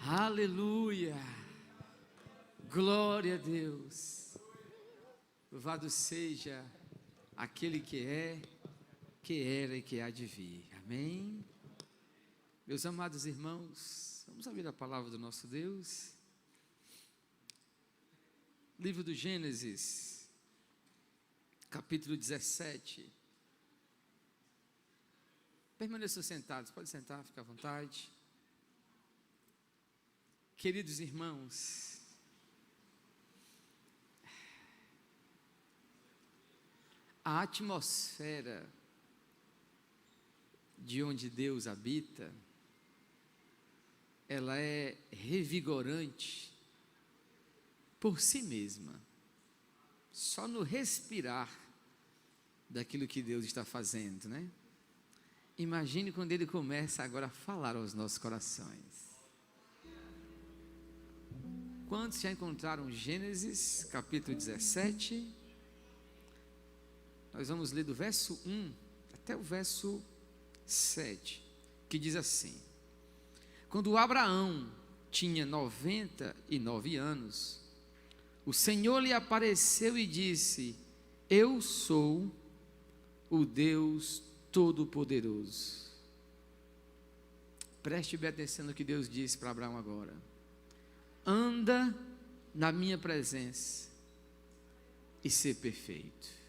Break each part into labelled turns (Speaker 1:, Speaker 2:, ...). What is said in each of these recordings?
Speaker 1: Aleluia, glória a Deus, louvado seja aquele que é, que era e que há de vir, amém? Meus amados irmãos, vamos ouvir a palavra do nosso Deus, livro do Gênesis, capítulo 17, permaneçam sentados, pode sentar, fica à vontade. Queridos irmãos, a atmosfera de onde Deus habita, ela é revigorante por si mesma, só no respirar daquilo que Deus está fazendo, né? Imagine quando Ele começa agora a falar aos nossos corações. Quantos já encontraram Gênesis, capítulo 17? Nós vamos ler do verso 1 até o verso 7, que diz assim: Quando Abraão tinha 99 anos, o Senhor lhe apareceu e disse: Eu sou o Deus Todo-Poderoso. Preste bem atenção no que Deus disse para Abraão agora. Anda na minha presença e ser perfeito.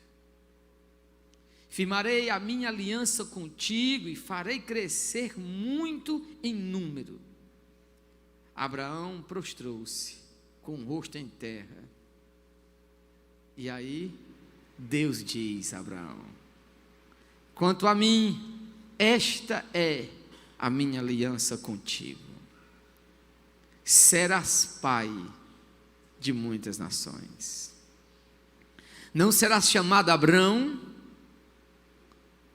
Speaker 1: Firmarei a minha aliança contigo e farei crescer muito em número. Abraão prostrou-se com o rosto em terra. E aí Deus diz a Abraão: Quanto a mim, esta é a minha aliança contigo. Serás pai de muitas nações. Não serás chamado Abrão,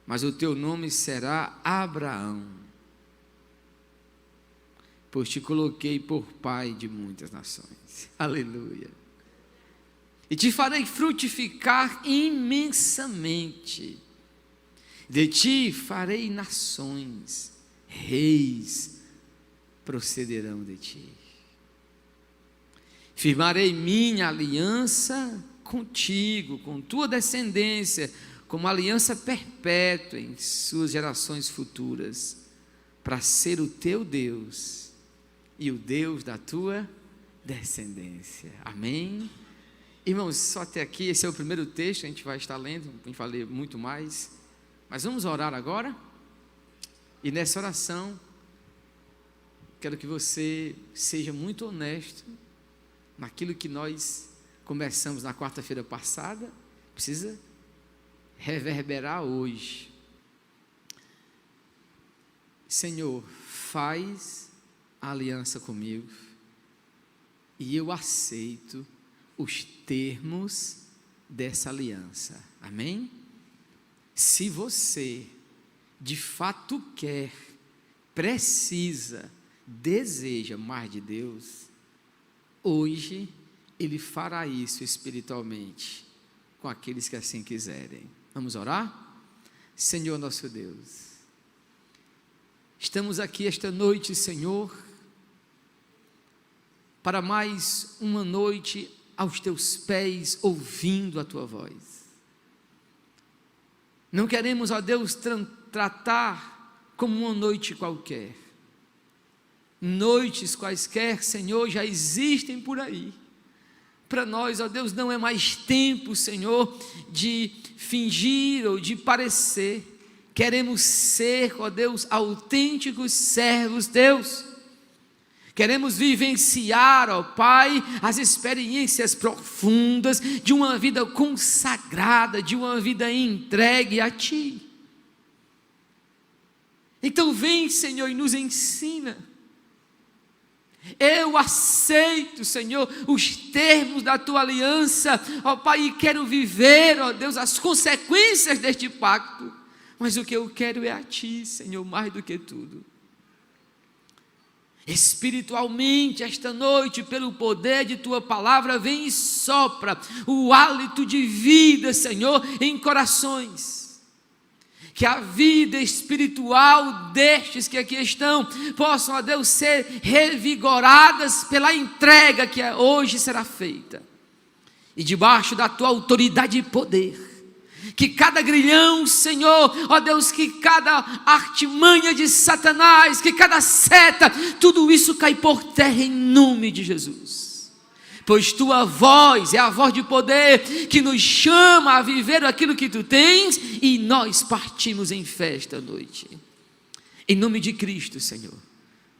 Speaker 1: mas o teu nome será Abraão, pois te coloquei por pai de muitas nações. Aleluia. E te farei frutificar imensamente. De ti farei nações, reis procederão de ti. Firmarei minha aliança contigo, com tua descendência, como aliança perpétua em suas gerações futuras, para ser o teu Deus e o Deus da tua descendência. Amém? Irmãos, só até aqui, esse é o primeiro texto, a gente vai estar lendo, a gente vai ler muito mais, mas vamos orar agora, e nessa oração, quero que você seja muito honesto naquilo que nós começamos na quarta-feira passada, precisa reverberar hoje. Senhor, faz a aliança comigo e eu aceito os termos dessa aliança, amém? Se você de fato quer, precisa, deseja mais de Deus, hoje Ele fará isso espiritualmente com aqueles que assim quiserem. Vamos orar? Senhor nosso Deus, estamos aqui esta noite, Senhor, para mais uma noite aos teus pés, ouvindo a tua voz. Não queremos, ó Deus, tratar como uma noite qualquer. Noites quaisquer, Senhor, já existem por aí. Para nós, ó Deus, não é mais tempo, Senhor, de fingir ou de parecer. Queremos ser, ó Deus, autênticos servos, Deus. Queremos vivenciar, ó Pai, as experiências profundas de uma vida consagrada, de uma vida entregue a Ti. Então vem, Senhor, e nos ensina. Eu aceito, Senhor, os termos da Tua aliança, ó Pai, e quero viver, ó Deus, as consequências deste pacto, mas o que eu quero é a Ti, Senhor, mais do que tudo. Espiritualmente, esta noite, pelo poder de Tua palavra, vem e sopra o hálito de vida, Senhor, em corações. que a vida espiritual destes que aqui estão possam, ó Deus, ser revigoradas pela entrega que hoje será feita. E debaixo da tua autoridade e poder, que cada grilhão, Senhor, ó Deus, que cada artimanha de Satanás, que cada seta, tudo isso cai por terra em nome de Jesus. Pois tua voz é a voz de poder que nos chama a viver aquilo que tu tens, e nós partimos em festa à noite. Em nome de Cristo, Senhor,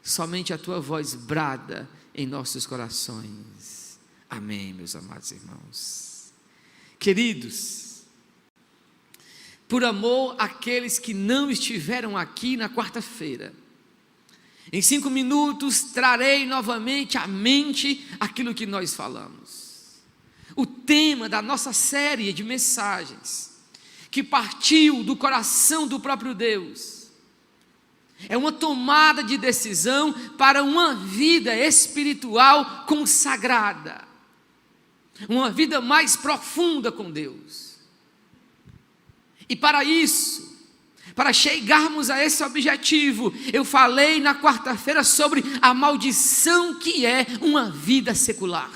Speaker 1: somente a tua voz brada em nossos corações. Amém, meus amados irmãos. Queridos, por amor àqueles que não estiveram aqui na quarta-feira, em 5 minutos trarei novamente à mente aquilo que nós falamos. O tema da nossa série de mensagens, que partiu do coração do próprio Deus, é uma tomada de decisão para uma vida espiritual consagrada, uma vida mais profunda com Deus. E para isso, para chegarmos a esse objetivo, eu falei na quarta-feira sobre a maldição que é uma vida secular.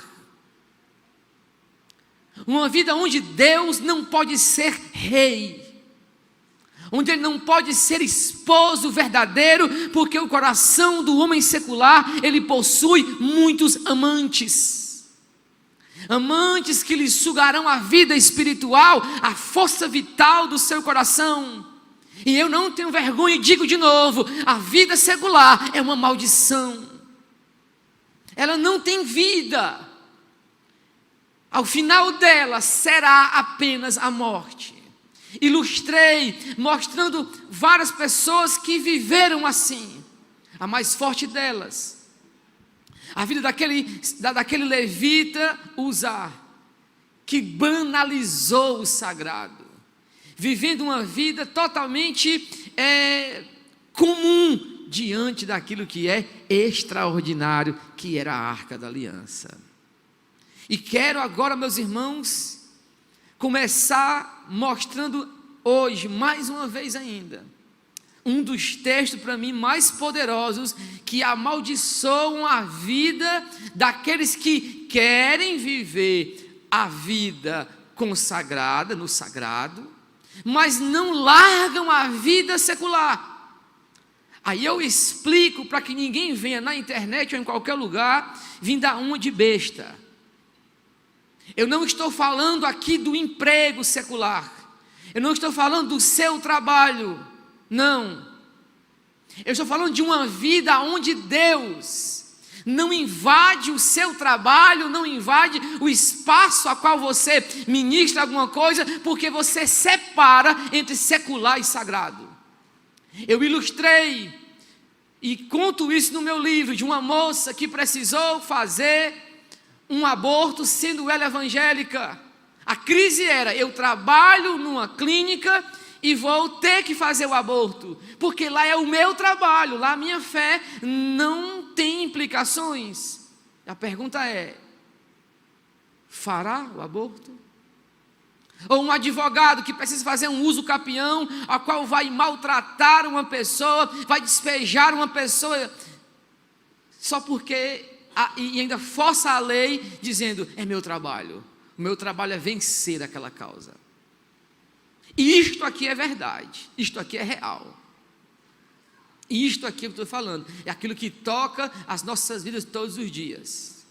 Speaker 1: Uma vida onde Deus não pode ser rei, onde Ele não pode ser esposo verdadeiro, porque o coração do homem secular, ele possui muitos amantes. Amantes que lhe sugarão a vida espiritual, a força vital do seu coração. E eu não tenho vergonha e digo de novo, a vida secular é uma maldição. Ela não tem vida. Ao final dela será apenas a morte. Ilustrei, mostrando várias pessoas que viveram assim. A mais forte delas, a vida daquele levita Uzá, que banalizou o sagrado, vivendo uma vida totalmente comum diante daquilo que é extraordinário, que era a Arca da Aliança. E quero agora, meus irmãos, começar mostrando hoje, mais uma vez ainda, um dos textos para mim mais poderosos, que amaldiçoam a vida daqueles que querem viver a vida consagrada, no sagrado, mas não largam a vida secular. Aí eu explico para que ninguém venha na internet ou em qualquer lugar vir dar uma de besta. Eu não estou falando aqui do emprego secular, eu não estou falando do seu trabalho, não. Eu estou falando de uma vida onde Deus não invade o seu trabalho, não invade o espaço a qual você ministra alguma coisa, porque você separa entre secular e sagrado. Eu ilustrei e conto isso no meu livro, de uma moça que precisou fazer um aborto sendo ela evangélica. A crise era: eu trabalho numa clínica e vou ter que fazer o aborto, porque lá é o meu trabalho, lá a minha fé não tem implicações. A pergunta é: fará o aborto? Ou um advogado que precisa fazer um uso capião, a qual vai maltratar uma pessoa, vai despejar uma pessoa, só porque, e ainda força a lei, dizendo: é meu trabalho, o meu trabalho é vencer aquela causa. E isto aqui é verdade, isto aqui é real. E isto aqui que eu estou falando é aquilo que toca as nossas vidas todos os dias.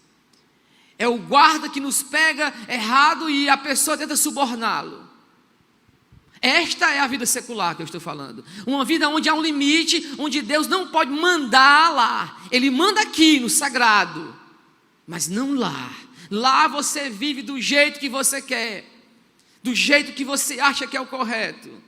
Speaker 1: É o guarda que nos pega errado e a pessoa tenta suborná-lo. Esta é a vida secular que eu estou falando. Uma vida onde há um limite, onde Deus não pode mandar lá. Ele manda aqui no sagrado, mas não lá. Lá você vive do jeito que você quer, do jeito que você acha que é o correto.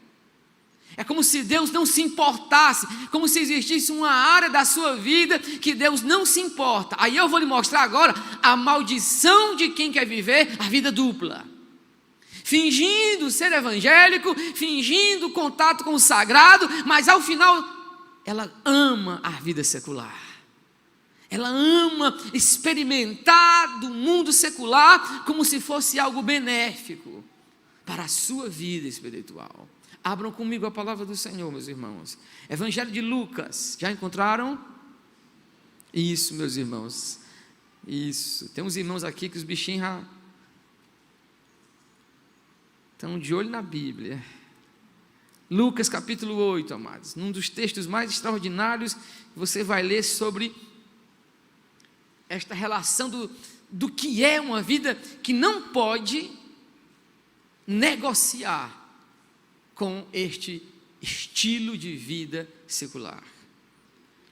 Speaker 1: É como se Deus não se importasse, como se existisse uma área da sua vida que Deus não se importa. Aí eu vou lhe mostrar agora a maldição de quem quer viver a vida dupla, fingindo ser evangélico, fingindo contato com o sagrado, mas ao final ela ama a vida secular. Ela ama experimentar do mundo secular como se fosse algo benéfico para a sua vida espiritual. Abram comigo a palavra do Senhor, meus irmãos. Evangelho de Lucas, já encontraram? Isso, meus irmãos. Isso. Tem uns irmãos aqui que os bichinhos já estão de olho na Bíblia. Lucas capítulo 8, amados. Num dos textos mais extraordinários, você vai ler sobre esta relação do que é uma vida que não pode negociar com este estilo de vida secular.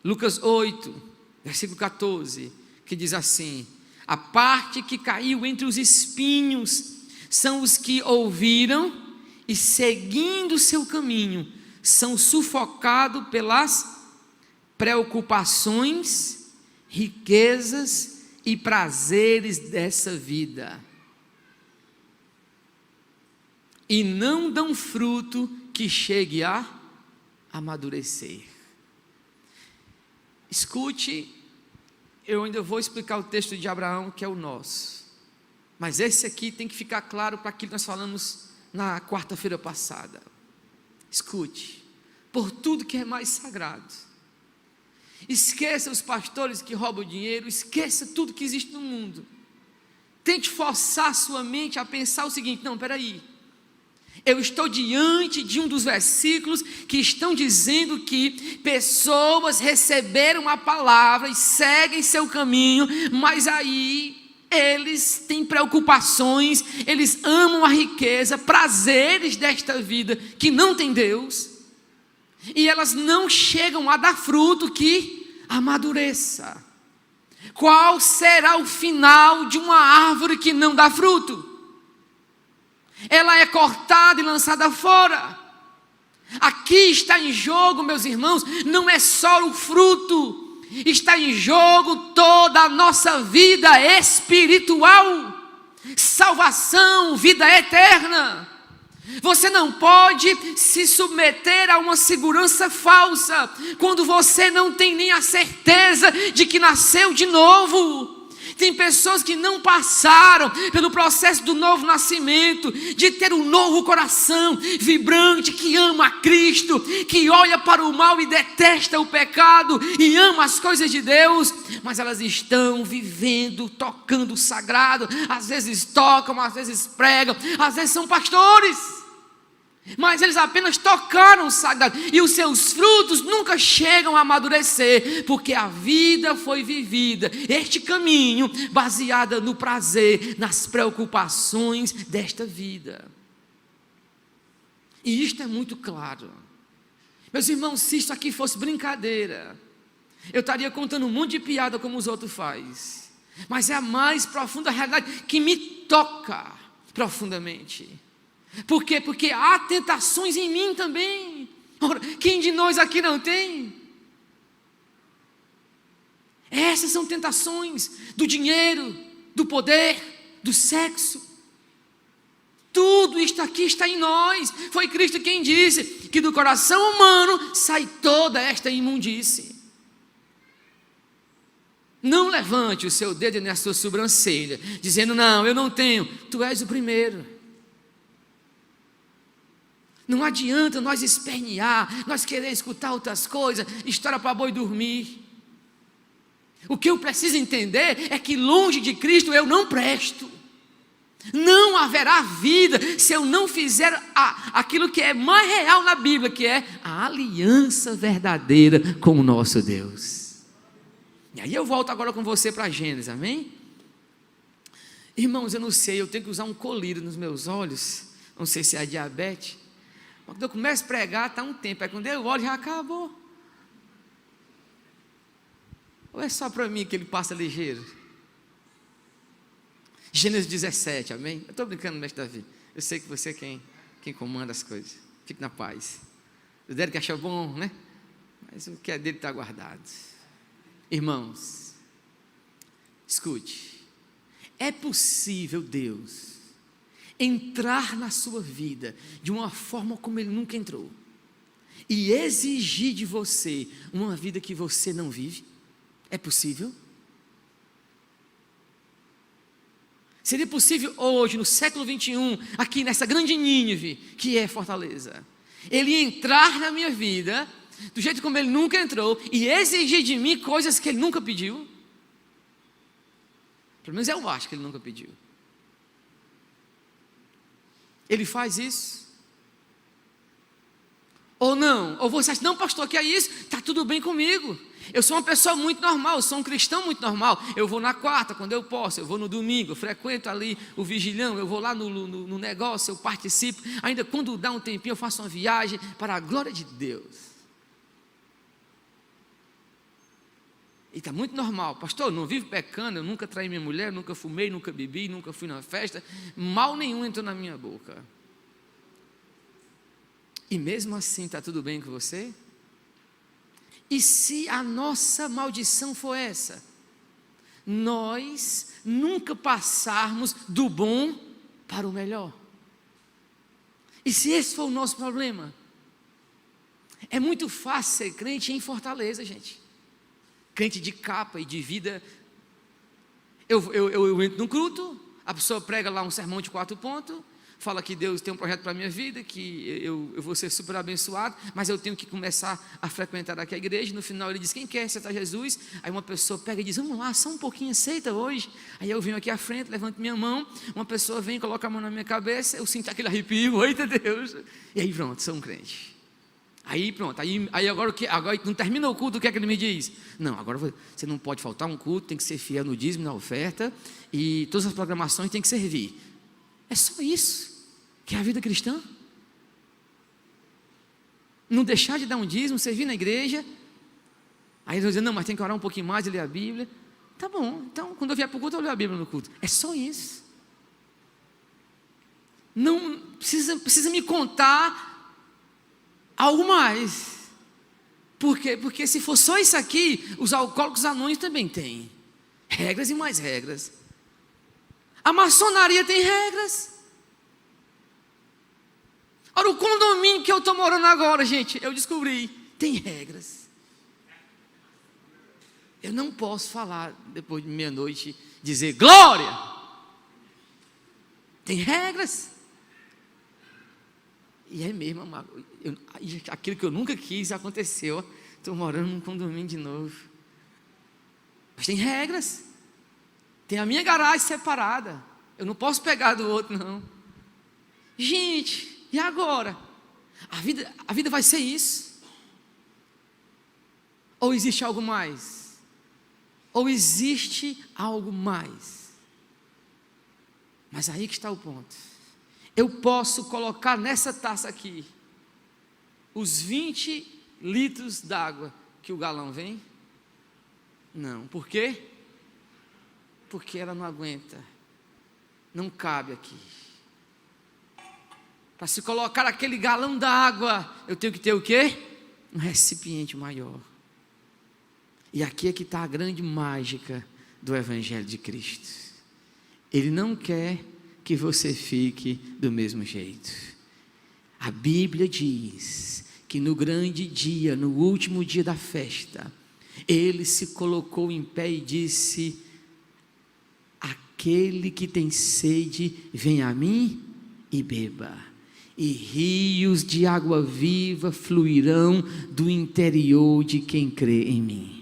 Speaker 1: Lucas 8, versículo 14, que diz assim: a parte que caiu entre os espinhos são os que ouviram e, seguindo seu caminho, são sufocados pelas preocupações, riquezas e prazeres dessa vida, e não dão fruto que chegue a amadurecer. Escute, eu ainda vou explicar o texto de Abraão, que é o nosso, mas esse aqui tem que ficar claro para aquilo que nós falamos na quarta-feira passada. Escute, por tudo que é mais sagrado, esqueça os pastores que roubam dinheiro, esqueça tudo que existe no mundo, tente forçar sua mente a pensar o seguinte: não, peraí, eu estou diante de um dos versículos que estão dizendo que pessoas receberam a palavra e seguem seu caminho, mas aí eles têm preocupações, eles amam a riqueza, prazeres desta vida que não tem Deus, e elas não chegam a dar fruto que amadureça. Qual será o final de uma árvore que não dá fruto? Ela é cortada e lançada fora. Aqui está em jogo, meus irmãos, não é só o fruto, está em jogo toda a nossa vida espiritual, salvação, vida eterna. Você não pode se submeter a uma segurança falsa, quando você não tem nem a certeza de que nasceu de novo. Tem pessoas que não passaram pelo processo do novo nascimento, de ter um novo coração vibrante, que ama a Cristo, que olha para o mal e detesta o pecado e ama as coisas de Deus, mas elas estão vivendo, tocando o sagrado. Às vezes tocam, às vezes pregam, às vezes são pastores, mas eles apenas tocaram o sagrado, e os seus frutos nunca chegam a amadurecer, porque a vida foi vivida, este caminho, baseada no prazer, nas preocupações desta vida. E isto é muito claro. Meus irmãos, se isso aqui fosse brincadeira, eu estaria contando um monte de piada como os outros fazem, mas é a mais profunda realidade que me toca profundamente. Por quê? Porque há tentações em mim também. Ora, quem de nós aqui não tem? Essas são tentações do dinheiro, do poder, do sexo. Tudo isto aqui está em nós. Foi Cristo quem disse que do coração humano sai toda esta imundície. Não levante o seu dedo na sua sobrancelha, dizendo: não, eu não tenho. Tu és o primeiro. Não adianta nós espernear, nós querer escutar outras coisas, história para boi dormir. O que eu preciso entender é que longe de Cristo eu não presto. Não haverá vida se eu não fizer aquilo que é mais real na Bíblia, que é a aliança verdadeira com o nosso Deus. E aí eu volto agora com você para Gênesis, amém? Irmãos, eu não sei, eu tenho que usar um colírio nos meus olhos, não sei se é a diabetes. Quando eu começo a pregar, está um tempo, aí quando eu olho, já acabou. Ou é só para mim que ele passa ligeiro? Gênesis 17, amém? Eu estou brincando, mestre Davi, eu sei que você é quem comanda as coisas. Fique na paz. O Derek achou bom, né? Mas o que é dele está guardado. Irmãos, escute, é possível Deus entrar na sua vida de uma forma como Ele nunca entrou e exigir de você uma vida que você não vive? É possível? Seria possível hoje, no século 21, aqui nessa grande Nínive, que é Fortaleza, Ele entrar na minha vida, do jeito como ele nunca entrou, e exigir de mim coisas que ele nunca pediu. Pelo menos eu acho que ele nunca pediu. Ele faz isso? Ou não? Ou você acha, não pastor, que é isso? Está tudo bem comigo. Eu sou uma pessoa muito normal, eu sou um cristão muito normal. Eu vou na quarta, quando eu posso, eu vou no domingo, eu frequento ali o vigilhão, eu vou lá no negócio, eu participo. Ainda quando dá um tempinho, eu faço uma viagem para a glória de Deus. E está muito normal, pastor, eu não vivo pecando, eu nunca traí minha mulher, nunca fumei, nunca bebi, nunca fui numa festa, mal nenhum entrou na minha boca. E mesmo assim está tudo bem com você? E se a nossa maldição for essa? Nós nunca passarmos do bom para o melhor. E se esse for o nosso problema? É muito fácil ser crente em Fortaleza, gente. Crente de capa e de vida. Eu entro num culto, a pessoa prega lá um sermão de 4 pontos, fala que Deus tem um projeto para a minha vida, que eu vou ser super abençoado, mas eu tenho que começar a frequentar aqui a igreja. No final ele diz, quem quer aceitar Jesus? Aí uma pessoa pega e diz, vamos lá, só um pouquinho, aceita hoje. Aí eu venho aqui à frente, levanto minha mão, uma pessoa vem, coloca a mão na minha cabeça, eu sinto aquele arrepio, eita Deus, e aí pronto, sou um crente. Aí pronto, aí agora não termina o culto, o que é que ele me diz? Não, agora você não pode faltar um culto, tem que ser fiel no dízimo, na oferta, e todas as programações tem que servir. É só isso que é a vida cristã? Não deixar de dar um dízimo, servir na igreja. Aí eles vão dizer, não, mas tem que orar um pouquinho mais e ler a Bíblia. Tá bom, então quando eu vier para o culto, eu leio a Bíblia no culto. É só isso. Não precisa me contar algo mais. Por quê? Porque se for só isso aqui, os alcoólicos anônimos também têm regras e mais regras. A maçonaria tem regras. Ora, o condomínio que eu estou morando agora, gente, eu descobri, tem regras. Eu não posso falar depois de meia-noite, dizer glória. Tem regras. E é mesmo, amado, aquilo que eu nunca quis aconteceu. Estou morando num condomínio de novo. Mas tem regras. Tem a minha garagem separada. Eu não posso pegar do outro, não. Gente, e agora? A vida vai ser isso? Ou existe algo mais? Ou existe algo mais? Mas aí que está o ponto. Eu posso colocar nessa taça aqui os 20 litros d'água que o galão vem? Não. Por quê? Porque ela não aguenta. Não cabe aqui. Para se colocar aquele galão d'água, eu tenho que ter o quê? Um recipiente maior. E aqui é que está a grande mágica do Evangelho de Cristo. Ele não quer que você fique do mesmo jeito. A Bíblia diz que no grande dia, no último dia da festa, ele se colocou em pé e disse: aquele que tem sede, vem a mim e beba, e rios de água viva fluirão do interior de quem crê em mim.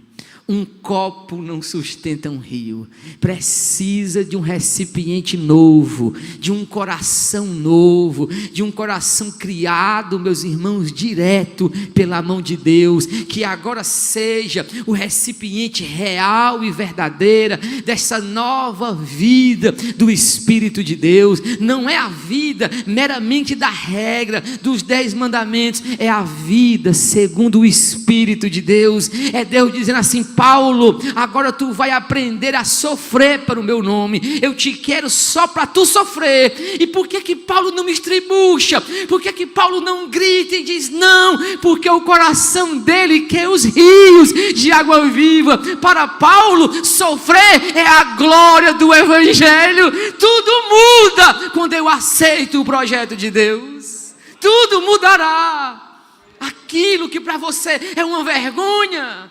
Speaker 1: Um copo não sustenta um rio, precisa de um recipiente novo, de um coração novo, de um coração criado, meus irmãos, direto pela mão de Deus, que agora seja o recipiente real e verdadeira dessa nova vida do Espírito de Deus. Não é a vida meramente da regra dos 10 mandamentos, é a vida segundo o Espírito de Deus. É Deus dizendo assim: Paulo, agora tu vai aprender a sofrer para o meu nome. Eu te quero só para tu sofrer. E por que Paulo não me estribucha? Por que Paulo não grita e diz não? Porque o coração dele quer os rios de água viva. Para Paulo, sofrer é a glória do Evangelho. Tudo muda quando eu aceito o projeto de Deus. Tudo mudará. Aquilo que para você é uma vergonha,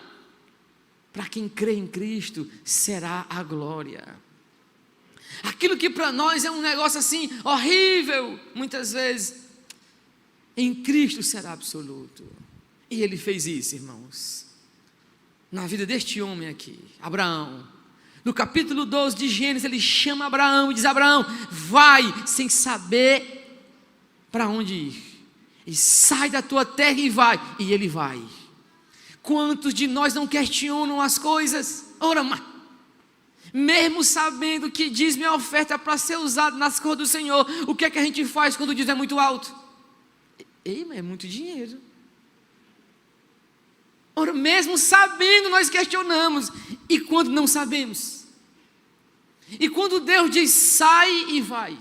Speaker 1: para quem crê em Cristo, será a glória. Aquilo que para nós é um negócio assim, horrível, muitas vezes, em Cristo será absoluto. E ele fez isso, irmãos, na vida deste homem aqui, Abraão. No capítulo 12 de Gênesis, ele chama Abraão e diz: Abraão, vai, sem saber para onde ir, e sai da tua terra e vai. E ele vai. Quantos de nós não questionam as coisas? Ora, mesmo sabendo que dízimo é oferta para ser usado nas coisas do Senhor, o que é que a gente faz quando o dízimo é muito alto? Ei, mas é muito dinheiro. Ora, mesmo sabendo, nós questionamos. E quando não sabemos? E quando Deus diz sai e vai,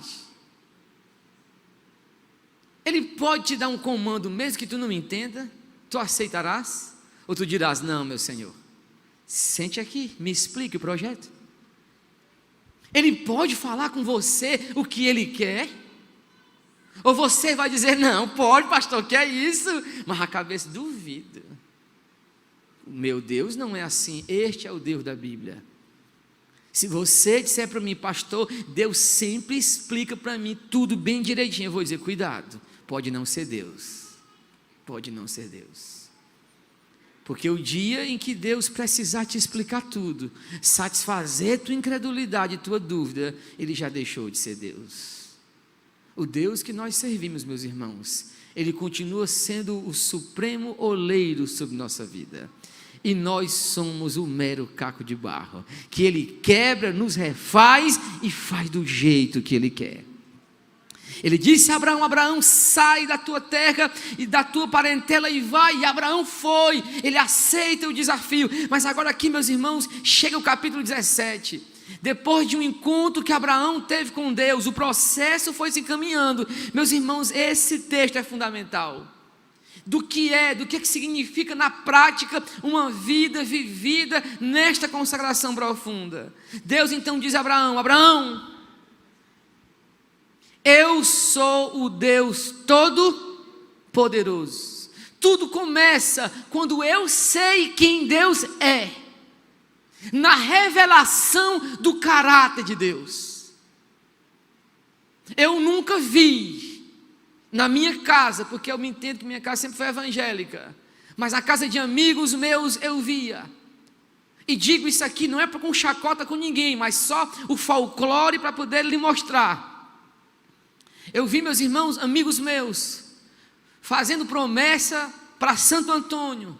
Speaker 1: Ele pode te dar um comando, mesmo que tu não entenda, tu aceitarás? Ou tu dirás: não, meu Senhor, sente aqui, me explique o projeto. Ele pode falar com você o que Ele quer? Ou você vai dizer: não, pode, pastor, que é isso? Mas a cabeça duvida. O meu Deus não é assim. Este é o Deus da Bíblia. Se você disser para mim: pastor, Deus sempre explica para mim tudo bem direitinho, eu vou dizer: cuidado, pode não ser Deus. Pode não ser Deus. Porque o dia em que Deus precisar te explicar tudo, satisfazer tua incredulidade e tua dúvida, Ele já deixou de ser Deus. O Deus que nós servimos, meus irmãos, Ele continua sendo o supremo oleiro sobre nossa vida. E nós somos o mero caco de barro, que Ele quebra, nos refaz e faz do jeito que Ele quer. Ele disse a Abraão: Abraão, sai da tua terra e da tua parentela e vai. E Abraão foi, ele aceita o desafio. Mas agora aqui, meus irmãos, chega o capítulo 17. Depois de um encontro que Abraão teve com Deus, o processo foi se encaminhando. Meus irmãos, esse texto é fundamental. Do que significa na prática uma vida vivida nesta consagração profunda. Deus então diz a Abraão: Abraão, eu sou o Deus Todo-Poderoso. Tudo começa quando eu sei quem Deus é, na revelação do caráter de Deus. Eu nunca vi na minha casa, porque eu me entendo que minha casa sempre foi evangélica, mas a casa de amigos meus eu via. E digo isso aqui não é com chacota com ninguém, mas só o folclore para poder lhe mostrar. Eu vi, meus irmãos, amigos meus, fazendo promessa para Santo Antônio.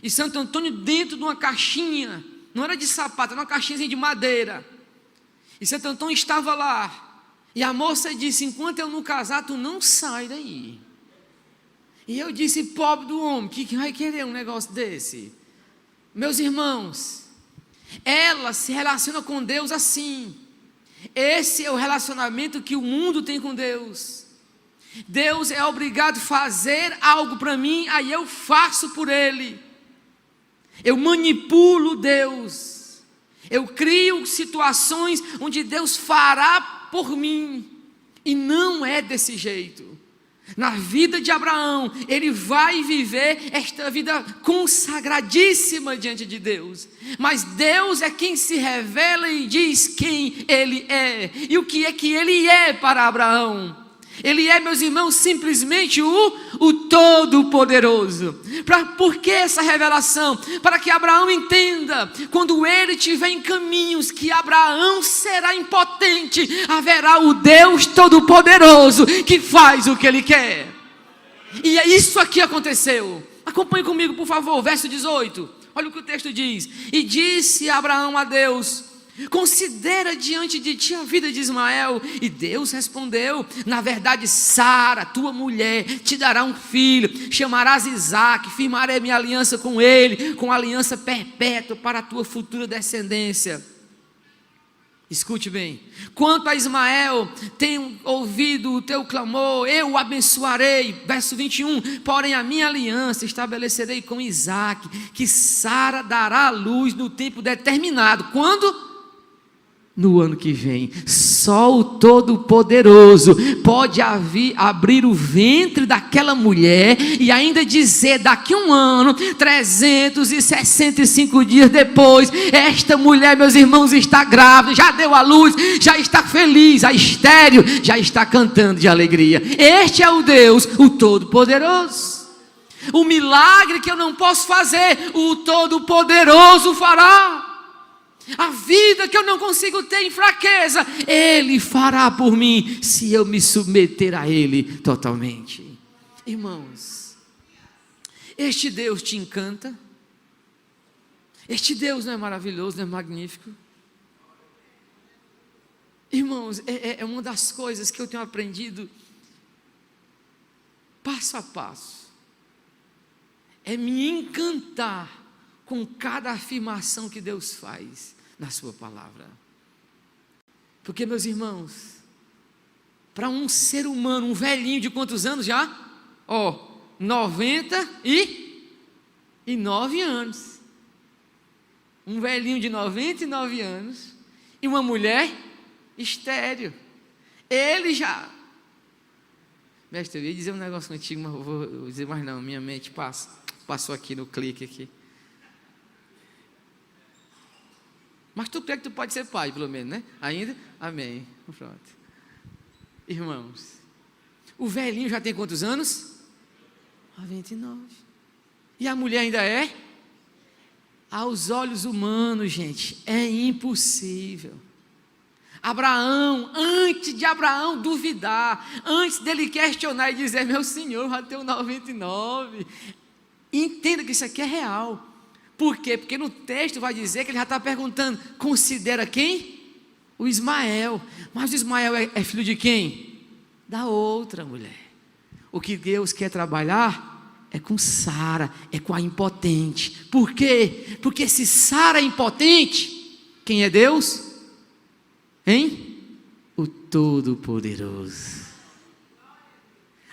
Speaker 1: E Santo Antônio dentro de uma caixinha, não era de sapato, era uma caixinha de madeira. E Santo Antônio estava lá. E a moça disse: enquanto eu não casar, tu não sai daí. E eu disse: pobre do homem, que vai querer um negócio desse? Meus irmãos, ela se relaciona com Deus assim. Esse é o relacionamento que o mundo tem com Deus. Deus é obrigado a fazer algo para mim, aí eu faço por Ele. Eu manipulo Deus. Eu crio situações onde Deus fará por mim. E não é desse jeito. Na vida de Abraão, ele vai viver esta vida consagradíssima diante de Deus. Mas Deus é quem se revela e diz quem Ele é. E o que é que Ele é para Abraão? Ele é, meus irmãos, simplesmente o Todo-Poderoso. Por que essa revelação? Para que Abraão entenda, quando ele estiver em caminhos que Abraão será impotente, haverá o Deus Todo-Poderoso que faz o que Ele quer. E é isso aqui aconteceu. Acompanhe comigo, por favor, verso 18. Olha o que o texto diz. E disse Abraão a Deus: considera diante de ti a vida de Ismael. E Deus respondeu: na verdade, Sara, tua mulher, te dará um filho, chamarás Isaque, firmarei minha aliança com ele, com aliança perpétua para a tua futura descendência. Escute bem: quanto a Ismael, tenho ouvido o teu clamor, eu o abençoarei. Verso 21, porém a minha aliança estabelecerei com Isaque, que Sara dará à luz no tempo determinado. Quando? no ano que vem. Só o Todo-Poderoso pode abrir o ventre daquela mulher e ainda dizer, daqui um ano, 365 dias depois, esta mulher, meus irmãos, está grávida, já deu à luz, já está feliz, a estéril já está cantando de alegria. Este é o Deus, o Todo-Poderoso. O milagre que eu não posso fazer, o Todo-Poderoso fará. A vida que eu não consigo ter em fraqueza, Ele fará por mim, se eu me submeter a Ele totalmente. Irmãos, este Deus te encanta? Este Deus não é maravilhoso, não é magnífico? Irmãos, é uma das coisas que eu tenho aprendido passo a passo, é me encantar com cada afirmação que Deus faz na sua palavra. Porque, meus irmãos, para um ser humano, um velhinho de quantos anos já? 99 anos. Um velhinho de 99 anos e uma mulher estéril. Ele já... Mestre, eu ia dizer um negócio contigo, mas vou dizer mais não, minha mente passou aqui no clique aqui. Mas tu crê que tu pode ser pai, pelo menos, né? Ainda? Amém. Pronto. Irmãos, o velhinho já tem quantos anos? 99. E a mulher ainda é? Aos olhos humanos, gente, é impossível. Abraão, antes de Abraão duvidar, antes dele questionar e dizer, meu senhor, já tenho 99. Entenda que isso aqui é real. Por quê? Porque no texto vai dizer que ele já está perguntando, considera quem? O Ismael. Mas o Ismael é filho de quem? Da outra mulher. O que Deus quer trabalhar é com Sara, é com a impotente. Por quê? Porque se Sara é impotente, quem é Deus? Hein? O Todo-Poderoso.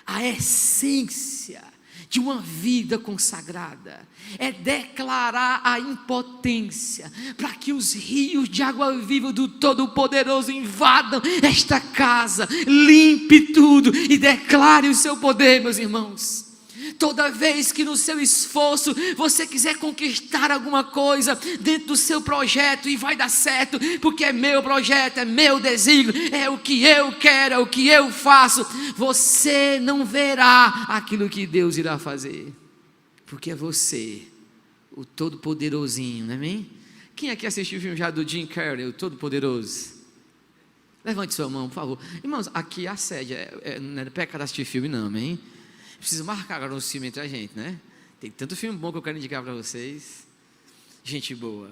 Speaker 1: A essência de uma vida consagrada é declarar a impotência, para que os rios de água viva do Todo-Poderoso invadam esta casa, limpe tudo e declare o seu poder, meus irmãos. Toda vez que no seu esforço você quiser conquistar alguma coisa dentro do seu projeto e vai dar certo, porque é meu projeto, é meu desígnio, é o que eu quero, é o que eu faço, você não verá aquilo que Deus irá fazer, porque é você, o Todo-Poderosinho, não é mesmo? Quem aqui assistiu o filme já do Jim Carrey, o Todo-Poderoso? Levante sua mão, por favor. Irmãos, aqui a sede, não é pecado assistir filme não, amém? Preciso marcar agora um filme entre a gente, né? Tem tanto filme bom que eu quero indicar para vocês. Gente boa.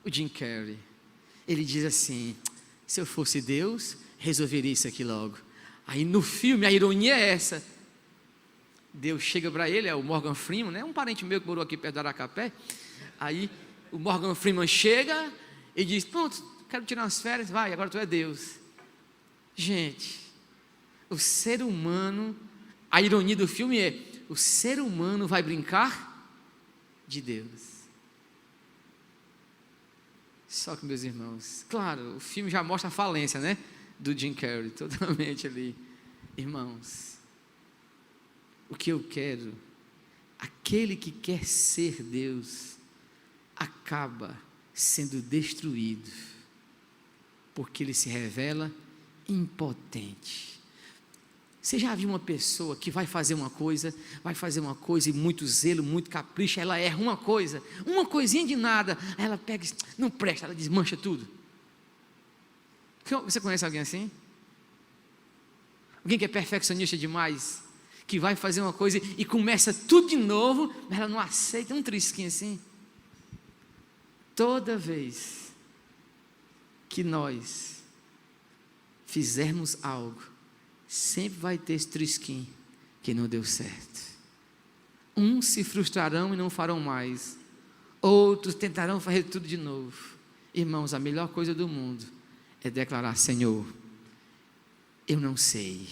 Speaker 1: O Jim Carrey, ele diz assim, se eu fosse Deus, resolveria isso aqui logo. Aí no filme, a ironia é essa. Deus chega para ele, é o Morgan Freeman, né? Um parente meu que morou aqui perto do Aracapé. Aí o Morgan Freeman chega e diz, pronto, quero tirar umas férias, vai, agora tu é Deus. Gente, o ser humano... A ironia do filme é, o ser humano vai brincar de Deus. Só que, meus irmãos, claro, o filme já mostra a falência, né? Do Jim Carrey, totalmente ali. Irmãos, o que eu quero, aquele que quer ser Deus, acaba sendo destruído, porque ele se revela impotente. Você já viu uma pessoa que vai fazer uma coisa e muito zelo, muito capricho, ela erra uma coisinha de nada, aí ela pega, não presta, ela desmancha tudo. Você conhece alguém assim? Alguém que é perfeccionista demais, que vai fazer uma coisa e começa tudo de novo, mas ela não aceita um trisquinho assim? Toda vez que nós fizermos algo, sempre vai ter esse trisquinho que não deu certo. Uns se frustrarão e não farão mais, outros tentarão fazer tudo de novo. Irmãos, a melhor coisa do mundo é declarar, Senhor, eu não sei,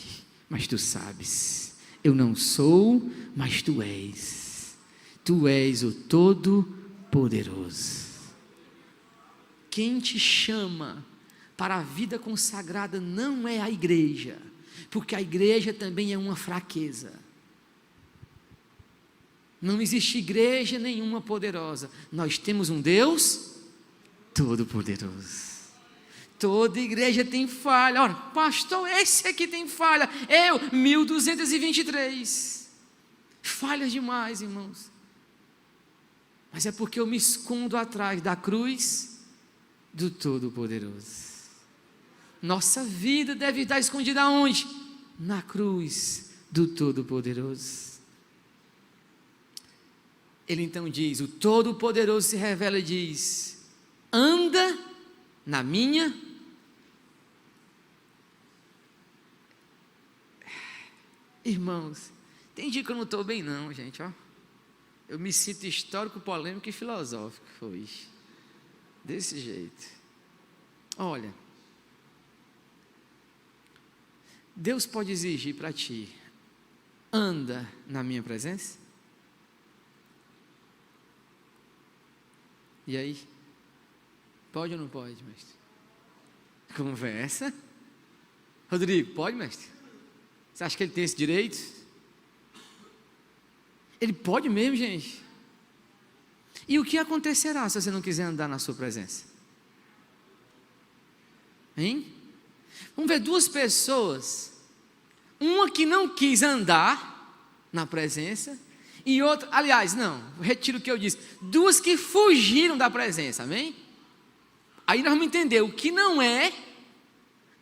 Speaker 1: mas Tu sabes. Eu não sou, mas Tu és. Tu és o Todo-Poderoso. Quem te chama para a vida consagrada não é a igreja, porque a igreja também é uma fraqueza. Não existe igreja nenhuma poderosa. Nós temos um Deus todo-poderoso. Toda igreja tem falha. Ora, pastor, esse aqui tem falha. 1223. Falhas demais, irmãos. Mas é porque eu me escondo atrás da cruz do Todo-Poderoso. Nossa vida deve estar escondida aonde? Na cruz do Todo-Poderoso. Ele então diz, o Todo-Poderoso se revela e diz, anda na minha. Irmãos, tem dia que eu não estou bem não, gente, ó. Eu me sinto histórico, polêmico e filosófico hoje. Desse jeito. Olha, Deus pode exigir para ti, anda na minha presença? E aí? Pode ou não pode, mestre? Conversa. Rodrigo, pode, mestre? Você acha que ele tem esse direito? Ele pode mesmo, gente. E o que acontecerá se você não quiser andar na sua presença? Hein? Vamos ver duas pessoas. Uma que não quis andar na presença e outra, aliás, não, retiro o que eu disse. Duas que fugiram da presença, amém? Aí nós vamos entender o que não é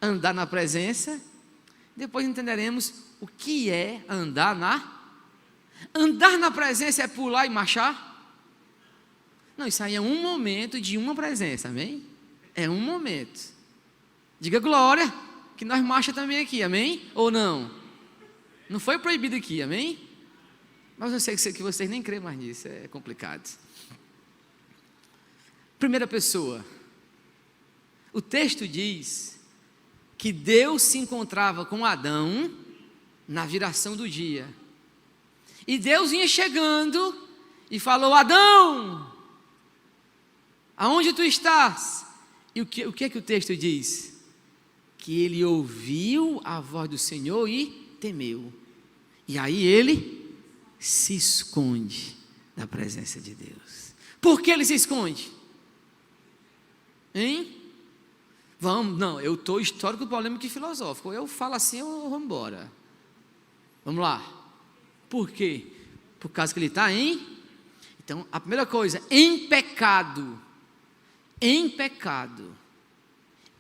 Speaker 1: andar na presença. Depois entenderemos o que é andar na. Andar na presença é pular e marchar? Não, isso aí é um momento de uma presença, amém? É um momento. Diga glória, que nós marcha também aqui, amém? Ou não? Não foi proibido aqui, amém? Mas eu sei que vocês nem creem mais nisso, é complicado. Primeira pessoa. O texto diz que Deus se encontrava com Adão na viração do dia. E Deus vinha chegando e falou, Adão, aonde tu estás? E o que é que o texto diz? Que ele ouviu a voz do Senhor e temeu. E aí ele se esconde da presença de Deus. Por que ele se esconde? Hein? Vamos, não, eu estou histórico, polêmico e filosófico. Eu falo assim, vamos embora. Vamos lá. Por quê? Por causa que ele está em. Então, a primeira coisa, em pecado. Em pecado,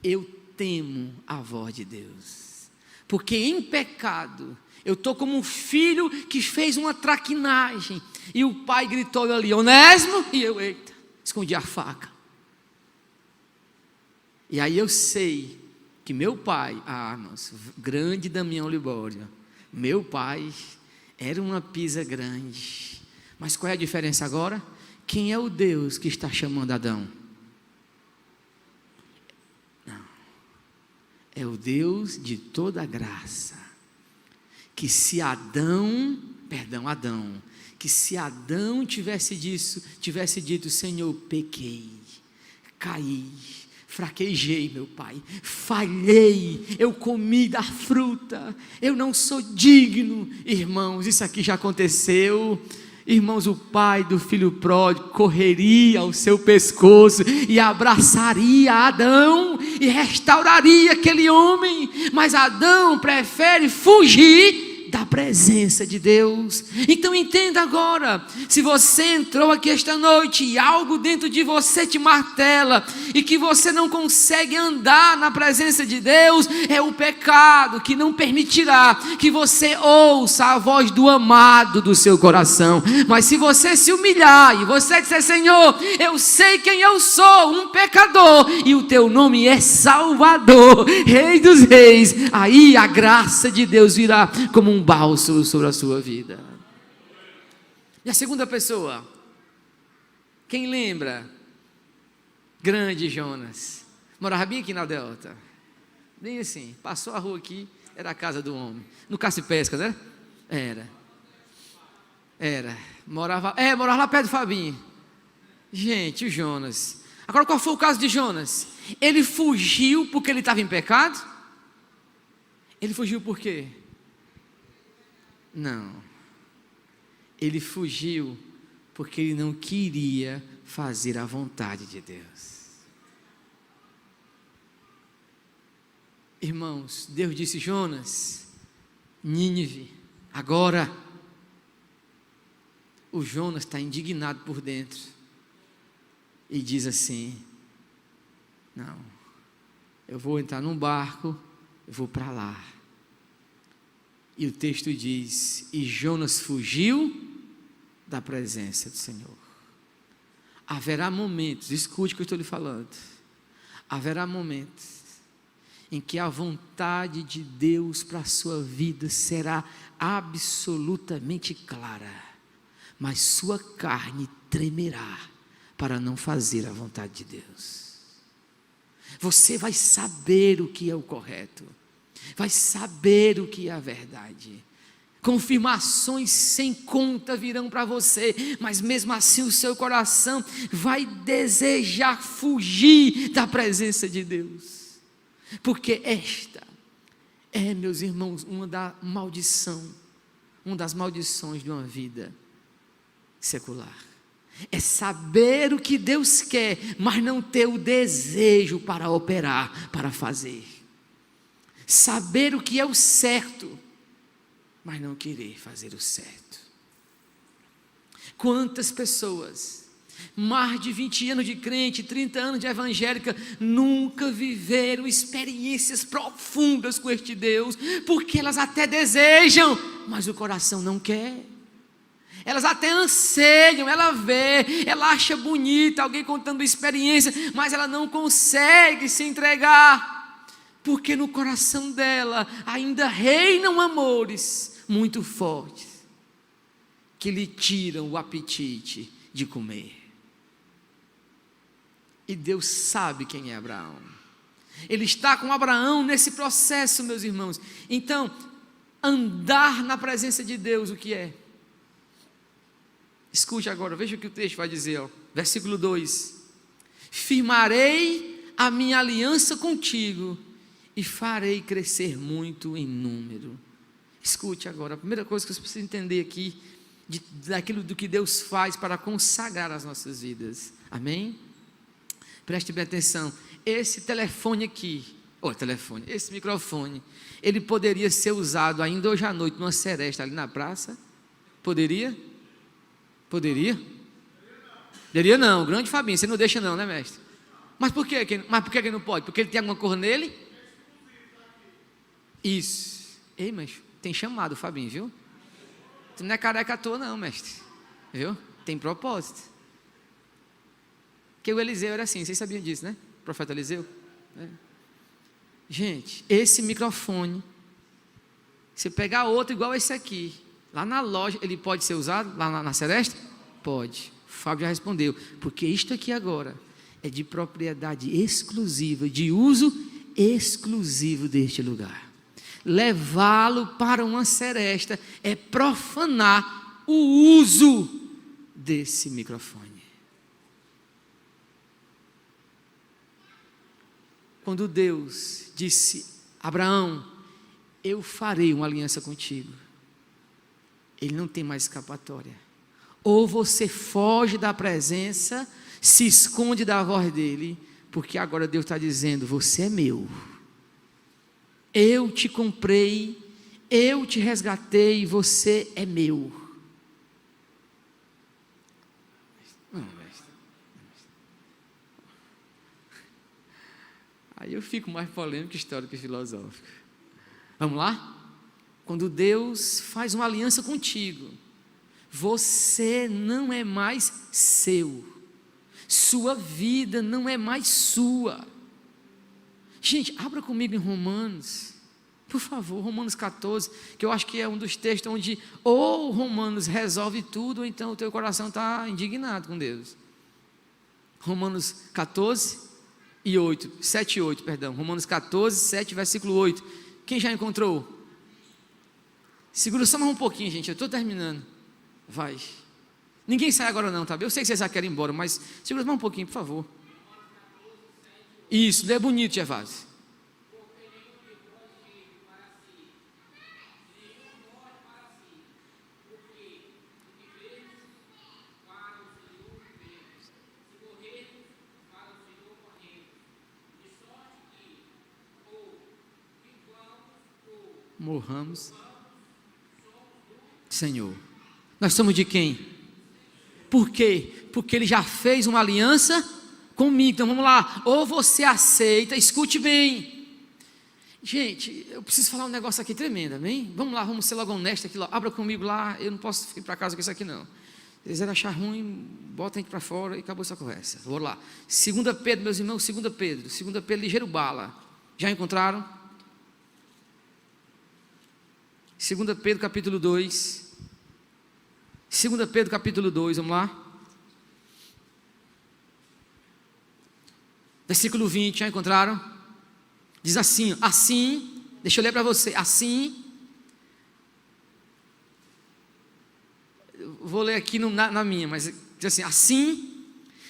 Speaker 1: eu temo a voz de Deus. Porque em pecado, eu estou como um filho que fez uma traquinagem. E o pai gritou ali, Onésimo, e eu, eita, escondi a faca. E aí eu sei que meu pai, irmãos, grande Damião Libório, meu pai era uma pisa grande. Mas qual é a diferença agora? Quem é o Deus que está chamando Adão? Não. É o Deus de toda graça. Que se Adão, que se Adão tivesse dito, Senhor, pequei, caí, fraquejei, meu pai, falhei, eu comi da fruta, eu não sou digno. Irmãos, isso aqui já aconteceu. Irmãos, o pai do filho pródigo correria ao seu pescoço e abraçaria Adão e restauraria aquele homem, mas Adão prefere fugir da presença de Deus. Então entenda agora, se você entrou aqui esta noite e algo dentro de você te martela e que você não consegue andar na presença de Deus, é o pecado que não permitirá que você ouça a voz do amado do seu coração. Mas se você se humilhar e você disser, Senhor, eu sei quem eu sou, um pecador, e o teu nome é Salvador, Rei dos Reis, aí a graça de Deus virá como um bálsamo sobre a sua vida. E a segunda pessoa, quem lembra? Grande Jonas, morava bem aqui na Delta, bem assim, passou a rua aqui, era a casa do homem, no caça e pesca, né? Morava lá perto do Fabinho. Gente, o Jonas, Agora, qual foi o caso de Jonas? Ele fugiu porque ele estava em pecado? Ele fugiu por quê? Não. Ele fugiu porque ele não queria fazer a vontade de Deus. Irmãos, Deus disse: Jonas, Nínive, agora. O Jonas está indignado por dentro e diz assim: não, eu vou entrar num barco, eu vou para lá. E o texto diz: e Jonas fugiu da presença do Senhor. Haverá momentos, escute o que eu estou lhe falando, haverá momentos em que a vontade de Deus para a sua vida será absolutamente clara, mas sua carne tremerá para não fazer a vontade de Deus. Você vai saber o que é o correto, vai saber o que é a verdade, confirmações sem conta virão para você, mas mesmo assim o seu coração vai desejar fugir da presença de Deus. Porque esta é, meus irmãos, uma das maldições de uma vida secular. É saber o que Deus quer, mas não ter o desejo para operar, para fazer. Saber o que é o certo, mas não querer fazer o certo. Quantas pessoas, mais de 20 anos de crente, 30 anos de evangélica, nunca viveram experiências profundas com este Deus, porque elas até desejam, mas o coração não quer. Elas até anseiam, ela vê, ela acha bonita alguém contando experiência, mas ela não consegue se entregar, porque no coração dela ainda reinam amores muito fortes, que lhe tiram o apetite de comer. E Deus sabe quem é Abraão. Ele está com Abraão nesse processo, meus irmãos. Então, andar na presença de Deus, o que é? Escute agora, veja o que o texto vai dizer, ó. Versículo 2: firmarei a minha aliança contigo e farei crescer muito em número. Escute agora, a primeira coisa que você precisa entender aqui, daquilo do que Deus faz para consagrar as nossas vidas, amém? Preste bem atenção, esse telefone aqui, esse microfone, ele poderia ser usado ainda hoje à noite numa seresta ali na praça? Poderia? Poderia? Poderia não, grande Fabinho, você não deixa não, né, mestre? Mas por que não pode? Porque ele tem alguma cor nele? Isso. Ei, mas tem chamado o Fabinho, viu? Tu não é careca à toa não, mestre, viu? Tem propósito. Porque o Eliseu era assim, vocês sabiam disso, né? O profeta Eliseu. É. Gente, esse microfone, se pegar outro igual esse aqui, lá na loja, ele pode ser usado, lá na Seresta? Pode. O Fábio já respondeu, porque isto aqui agora é de propriedade exclusiva, de uso exclusivo deste lugar. Levá-lo para uma seresta é profanar o uso desse microfone. Quando Deus disse: Abraão, eu farei uma aliança contigo, ele não tem mais escapatória. Ou você foge da presença, se esconde da voz dele, porque agora Deus está dizendo: você é meu, eu te comprei, eu te resgatei, você é meu. Aí eu fico mais polêmico, histórico e filosófico. Vamos lá? Quando Deus faz uma aliança contigo, você não é mais seu, sua vida não é mais sua. Gente, abra comigo em Romanos, por favor, Romanos 14, que eu acho que é um dos textos onde ou Romanos resolve tudo, ou então o teu coração está indignado com Deus. Romanos 14 e 8, 7 e 8, perdão, Romanos 14, 7, versículo 8, quem já encontrou? Segura só mais um pouquinho, gente, eu estou terminando, vai, ninguém sai agora não, tá bem? Eu sei que vocês já querem ir embora, mas segura mais um pouquinho, por favor. Isso, lê bonito, Gervásio. Morramos, Senhor. Nós somos de quem? Por quê? Porque Ele já fez uma aliança comigo. Então vamos lá, ou você aceita, escute bem. Gente, eu preciso falar um negócio aqui tremendo, amém? Vamos lá, vamos ser logo honestos aqui, abra comigo lá, eu não posso ir para casa com isso aqui não. Se quiser achar ruim, bota a gente para fora e acabou essa conversa. Vamos lá, 2 Pedro, meus irmãos, 2 Pedro, ligeiro bala. Já encontraram? 2 Pedro capítulo 2, 2 Pedro capítulo 2, vamos lá, versículo 20, já encontraram? Diz assim, deixa eu ler para você, vou ler aqui na minha, mas diz assim,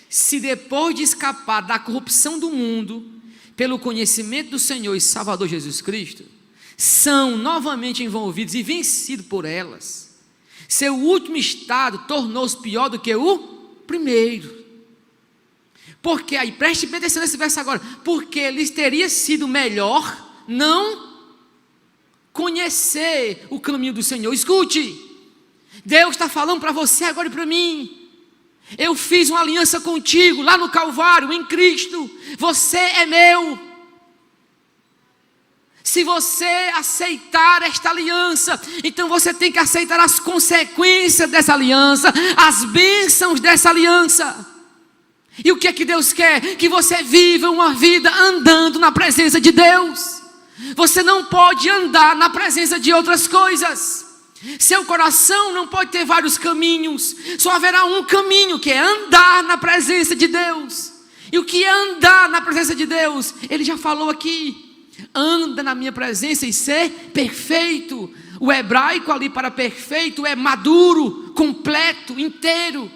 Speaker 1: se depois de escapar da corrupção do mundo, pelo conhecimento do Senhor e Salvador Jesus Cristo, são novamente envolvidos e vencidos por elas, seu último estado tornou-se pior do que o primeiro. Porque, aí preste bem atenção nesse verso agora, porque lhes teria sido melhor não conhecer o caminho do Senhor. Escute, Deus está falando para você agora e para mim. Eu fiz uma aliança contigo lá no Calvário, em Cristo, você é meu. Se você aceitar esta aliança, então você tem que aceitar as consequências dessa aliança, as bênçãos dessa aliança. E o que é que Deus quer? Que você viva uma vida andando na presença de Deus. Você não pode andar na presença de outras coisas. Seu coração não pode ter vários caminhos, só haverá um caminho, que é andar na presença de Deus. E o que é andar na presença de Deus? Ele já falou aqui. Anda na minha presença e ser perfeito. O hebraico ali para perfeito é maduro, completo, inteiro,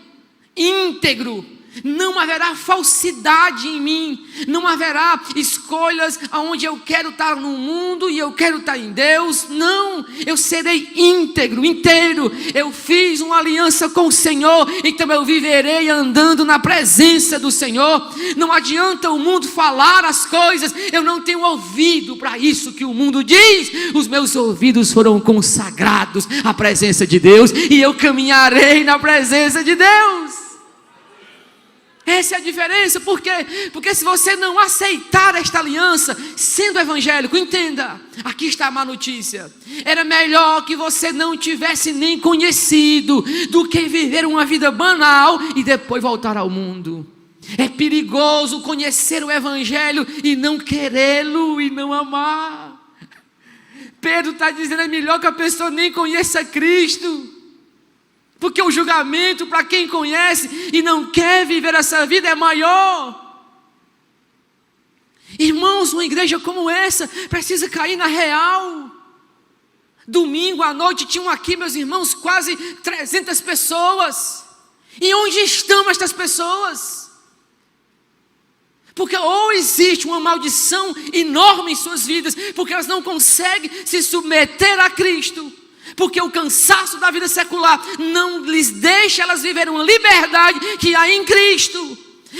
Speaker 1: íntegro. Não haverá falsidade em mim, não haverá escolhas aonde eu quero estar no mundo e eu quero estar em Deus. Não, eu serei íntegro, inteiro. Eu fiz uma aliança com o Senhor, então eu viverei andando na presença do Senhor. Não adianta o mundo falar as coisas, eu não tenho ouvido para isso que o mundo diz. Os meus ouvidos foram consagrados à presença de Deus e eu caminharei na presença de Deus. Essa é a diferença. Por quê? Porque se você não aceitar esta aliança, sendo evangélico, entenda, aqui está a má notícia. Era melhor que você não tivesse nem conhecido, do que viver uma vida banal e depois voltar ao mundo. É perigoso conhecer o evangelho e não querê-lo e não amar. Pedro está dizendo, é melhor que a pessoa nem conheça Cristo, porque o julgamento para quem conhece e não quer viver essa vida é maior. Irmãos, uma igreja como essa precisa cair na real. Domingo à noite tinham aqui, meus irmãos, quase 300 pessoas. E onde estão estas pessoas? Porque ou existe uma maldição enorme em suas vidas, porque elas não conseguem se submeter a Cristo, porque o cansaço da vida secular não lhes deixa elas viverem uma liberdade que há em Cristo,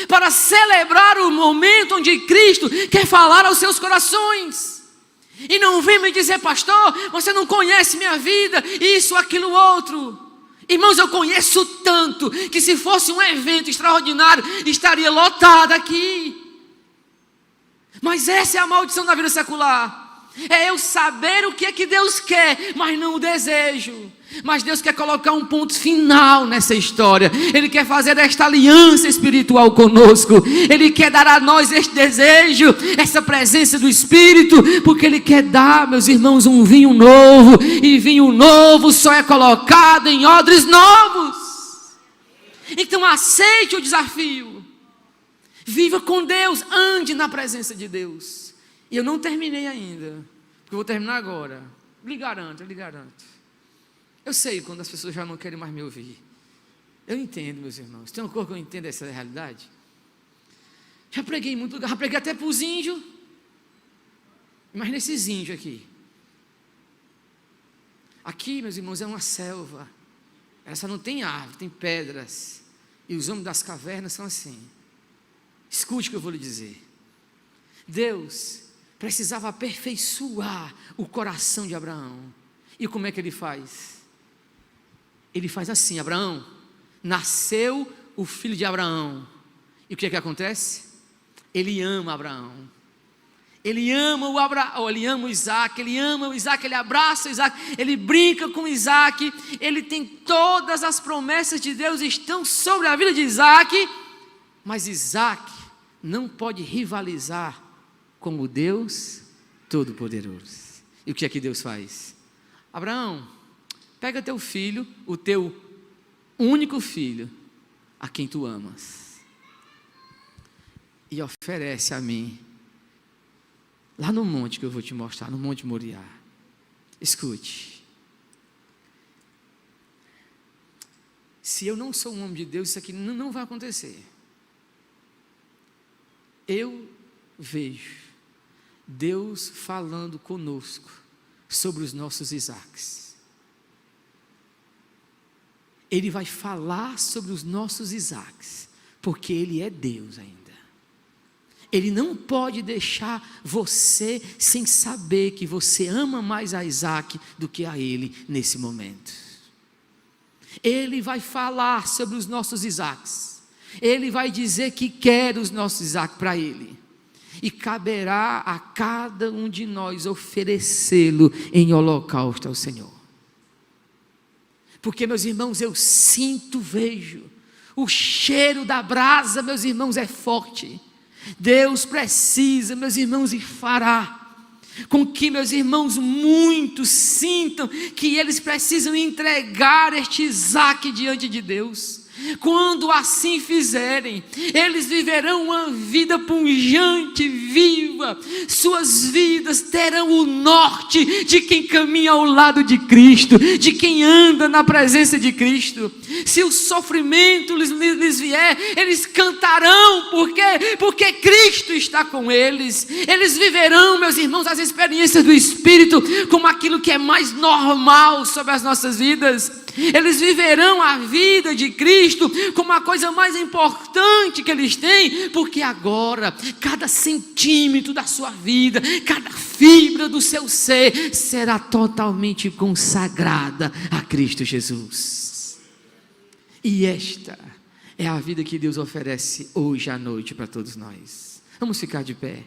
Speaker 1: para celebrar o momento onde Cristo quer falar aos seus corações. E não vem me dizer, pastor, você não conhece minha vida, isso, aquilo, outro. Irmãos, eu conheço tanto, que se fosse um evento extraordinário, estaria lotado aqui. Mas essa é a maldição da vida secular. É eu saber o que é que Deus quer, mas não o desejo. Mas Deus quer colocar um ponto final nessa história. Ele quer fazer esta aliança espiritual conosco. Ele quer dar a nós este desejo, essa presença do Espírito, porque Ele quer dar, meus irmãos, um vinho novo. E vinho novo só é colocado em odres novos. Então aceite o desafio. Viva com Deus, ande na presença de Deus. E eu não terminei ainda, porque eu vou terminar agora. Lhe garanto, eu lhe garanto. Eu sei quando as pessoas já não querem mais me ouvir. Eu entendo, meus irmãos. Tem uma coisa que eu entendo essa realidade. Já preguei em muito lugar, já preguei até para os índios. Imagina esses índios aqui. Aqui, meus irmãos, é uma selva. Essa não tem árvore, tem pedras. E os homens das cavernas são assim. Escute o que eu vou lhe dizer. Deus precisava aperfeiçoar o coração de Abraão. E como é que ele faz? Ele faz assim: Abraão, nasceu o filho de Abraão. E o que é que acontece? Ele ama Abraão. Ele ama o Isaac, ele abraça o Isaac, ele brinca com Isaac, ele tem todas as promessas de Deus estão sobre a vida de Isaac, mas Isaac não pode rivalizar com o Deus Todo-Poderoso. E o que é que Deus faz? Abraão, pega teu filho, o teu único filho, a quem tu amas, e oferece a mim, lá no monte que eu vou te mostrar, no Monte Moriá. Escute. Se eu não sou um homem de Deus, isso aqui não vai acontecer. Eu vejo Deus falando conosco sobre os nossos Isaques. Ele vai falar sobre os nossos Isaques, porque Ele é Deus ainda. Ele não pode deixar você sem saber que você ama mais a Isaac do que a ele nesse momento. Ele vai falar sobre os nossos Isaques. Ele vai dizer que quer os nossos Isaques para ele. E caberá a cada um de nós oferecê-lo em holocausto ao Senhor. Porque, meus irmãos, eu sinto, vejo, o cheiro da brasa, meus irmãos, é forte. Deus precisa, meus irmãos, e fará com que meus irmãos muitos sintam que eles precisam entregar este Isaque diante de Deus. Quando assim fizerem, eles viverão uma vida pujante, viva. Suas vidas terão o norte de quem caminha ao lado de Cristo, de quem anda na presença de Cristo. Se o sofrimento lhes vier, eles cantarão, porque Cristo está com eles. Eles viverão, meus irmãos, as experiências do Espírito como aquilo que é mais normal sobre as nossas vidas. Eles viverão a vida de Cristo como a coisa mais importante que eles têm, porque agora cada centímetro da sua vida, cada fibra do seu ser será totalmente consagrada a Cristo Jesus. E esta é a vida que Deus oferece hoje à noite para todos nós. Vamos ficar de pé.